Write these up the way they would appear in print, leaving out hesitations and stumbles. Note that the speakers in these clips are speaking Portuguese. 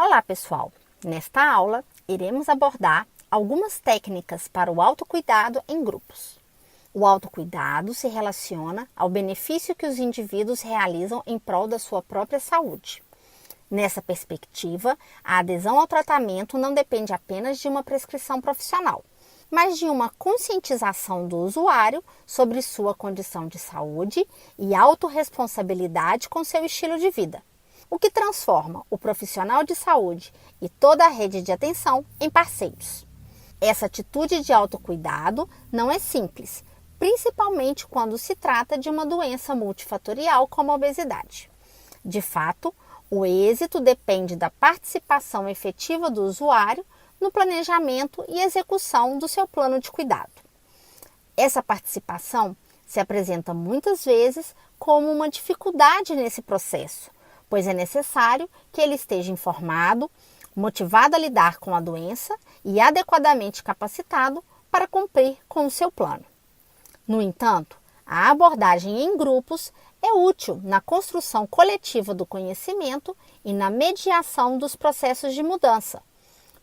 Olá, pessoal! Nesta aula, iremos abordar algumas técnicas para o autocuidado em grupos. O autocuidado se relaciona ao benefício que os indivíduos realizam em prol da sua própria saúde. Nessa perspectiva, a adesão ao tratamento não depende apenas de uma prescrição profissional, mas de uma conscientização do usuário sobre sua condição de saúde e autorresponsabilidade com seu estilo de vida, o que transforma o profissional de saúde e toda a rede de atenção em parceiros. Essa atitude de autocuidado não é simples, principalmente quando se trata de uma doença multifatorial como a obesidade. De fato, o êxito depende da participação efetiva do usuário no planejamento e execução do seu plano de cuidado. Essa participação se apresenta muitas vezes como uma dificuldade nesse processo, pois é necessário que ele esteja informado, motivado a lidar com a doença e adequadamente capacitado para cumprir com o seu plano. No entanto, a abordagem em grupos é útil na construção coletiva do conhecimento e na mediação dos processos de mudança,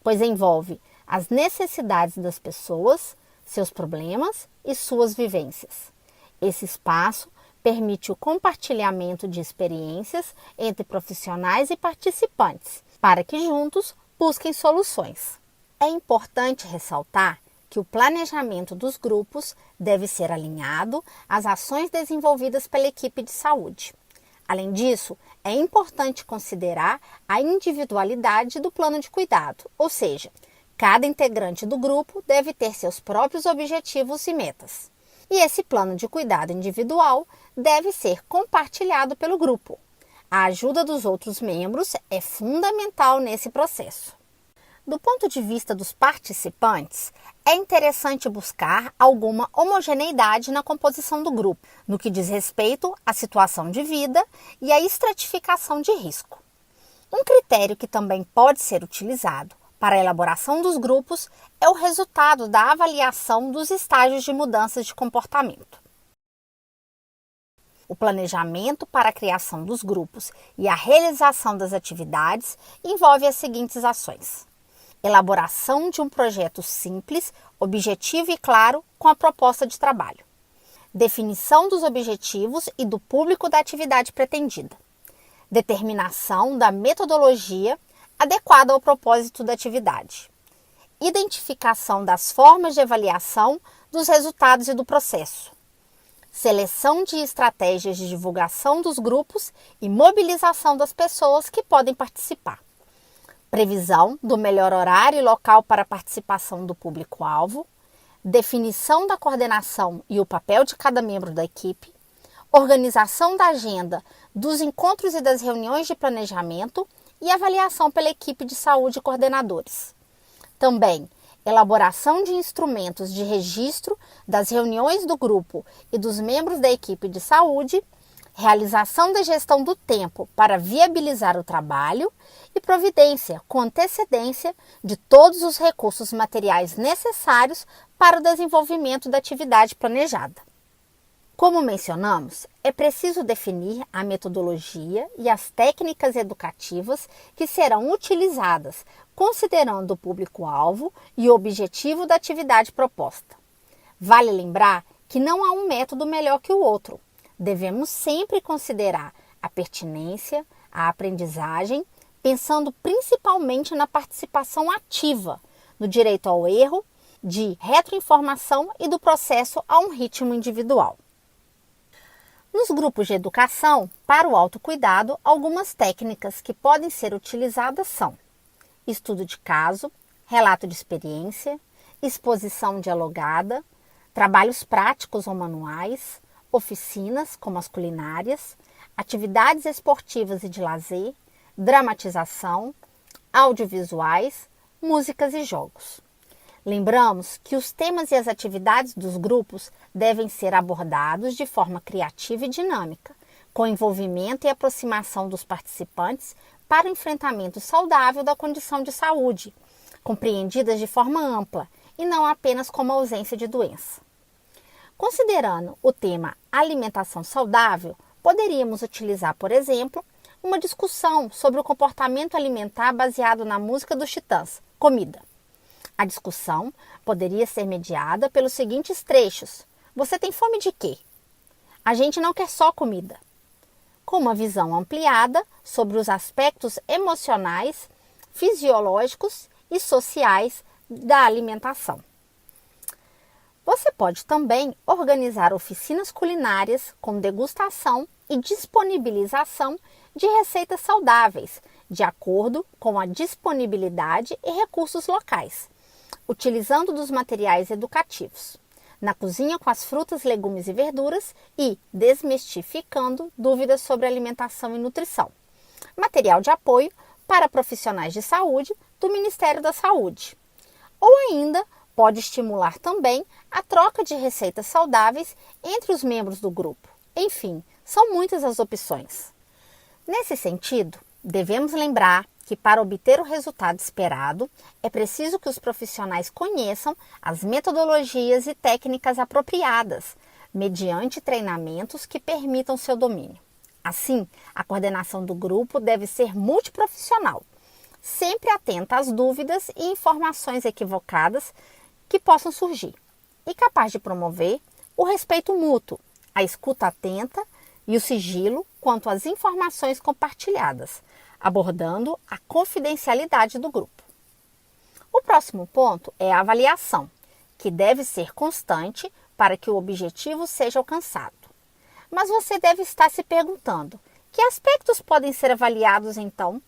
pois envolve as necessidades das pessoas, seus problemas e suas vivências. Esse espaço permite o compartilhamento de experiências entre profissionais e participantes, para que juntos busquem soluções. É importante ressaltar que o planejamento dos grupos deve ser alinhado às ações desenvolvidas pela equipe de saúde. Além disso, é importante considerar a individualidade do plano de cuidado, ou seja, cada integrante do grupo deve ter seus próprios objetivos e metas. E esse plano de cuidado individual deve ser compartilhado pelo grupo. A ajuda dos outros membros é fundamental nesse processo. Do ponto de vista dos participantes, é interessante buscar alguma homogeneidade na composição do grupo, no que diz respeito à situação de vida e à estratificação de risco. Um critério que também pode ser utilizado para a elaboração dos grupos é o resultado da avaliação dos estágios de mudanças de comportamento. O planejamento para a criação dos grupos e a realização das atividades envolve as seguintes ações: elaboração de um projeto simples, objetivo e claro com a proposta de trabalho. Definição dos objetivos e do público da atividade pretendida. Determinação da metodologia adequada ao propósito da atividade. Identificação das formas de avaliação dos resultados e do processo. Seleção de estratégias de divulgação dos grupos e mobilização das pessoas que podem participar. Previsão do melhor horário e local para a participação do público-alvo, definição da coordenação e o papel de cada membro da equipe, organização da agenda dos encontros e das reuniões de planejamento e avaliação pela equipe de saúde e coordenadores. Também, elaboração de instrumentos de registro das reuniões do grupo e dos membros da equipe de saúde, realização da gestão do tempo para viabilizar o trabalho e providência com antecedência de todos os recursos materiais necessários para o desenvolvimento da atividade planejada. Como mencionamos, é preciso definir a metodologia e as técnicas educativas que serão utilizadas, considerando o público-alvo e o objetivo da atividade proposta. Vale lembrar que não há um método melhor que o outro. Devemos sempre considerar a pertinência, a aprendizagem, pensando principalmente na participação ativa, no direito ao erro, de retroinformação e do processo a um ritmo individual. Nos grupos de educação, para o autocuidado, algumas técnicas que podem ser utilizadas são: estudo de caso, relato de experiência, exposição dialogada, trabalhos práticos ou manuais, oficinas como as culinárias, atividades esportivas e de lazer, dramatização, audiovisuais, músicas e jogos. Lembramos que os temas e as atividades dos grupos devem ser abordados de forma criativa e dinâmica, com envolvimento e aproximação dos participantes para o enfrentamento saudável da condição de saúde, compreendidas de forma ampla e não apenas como ausência de doença. Considerando o tema alimentação saudável, poderíamos utilizar, por exemplo, uma discussão sobre o comportamento alimentar baseado na música dos Titãs, Comida. A discussão poderia ser mediada pelos seguintes trechos. Você tem fome de quê? A gente não quer só comida. Com uma visão ampliada sobre os aspectos emocionais, fisiológicos e sociais da alimentação. Você pode também organizar oficinas culinárias com degustação e disponibilização de receitas saudáveis, de acordo com a disponibilidade e recursos locais, utilizando dos materiais educativos, na cozinha com as frutas, legumes e verduras e desmistificando dúvidas sobre alimentação e nutrição. Material de apoio para profissionais de saúde do Ministério da Saúde. Ou ainda, pode estimular também a troca de receitas saudáveis entre os membros do grupo. Enfim, são muitas as opções. Nesse sentido, devemos lembrar que para obter o resultado esperado, é preciso que os profissionais conheçam as metodologias e técnicas apropriadas, mediante treinamentos que permitam seu domínio. Assim, a coordenação do grupo deve ser multiprofissional, sempre atenta às dúvidas e informações equivocadas que possam surgir, e capaz de promover o respeito mútuo, a escuta atenta e o sigilo quanto às informações compartilhadas, abordando a confidencialidade do grupo. O próximo ponto é a avaliação, que deve ser constante para que o objetivo seja alcançado. Mas você deve estar se perguntando, que aspectos podem ser avaliados então?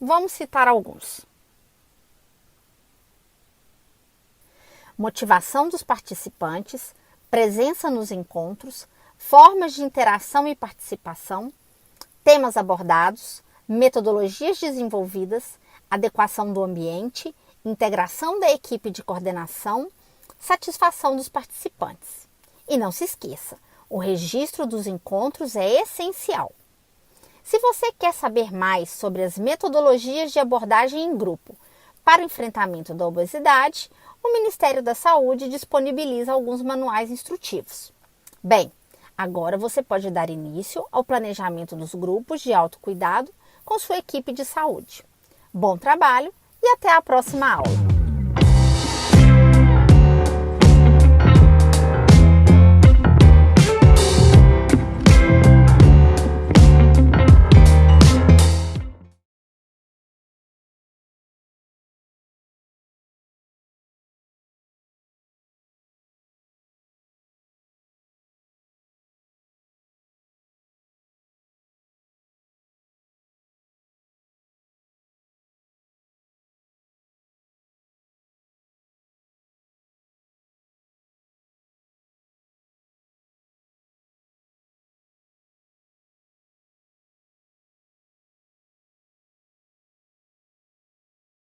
Vamos citar alguns. Motivação dos participantes, presença nos encontros, formas de interação e participação, temas abordados, metodologias desenvolvidas, adequação do ambiente, integração da equipe de coordenação, satisfação dos participantes. E não se esqueça, o registro dos encontros é essencial. Se você quer saber mais sobre as metodologias de abordagem em grupo para o enfrentamento da obesidade, o Ministério da Saúde disponibiliza alguns manuais instrutivos. Bem, agora você pode dar início ao planejamento dos grupos de autocuidado com sua equipe de saúde. Bom trabalho e até a próxima aula!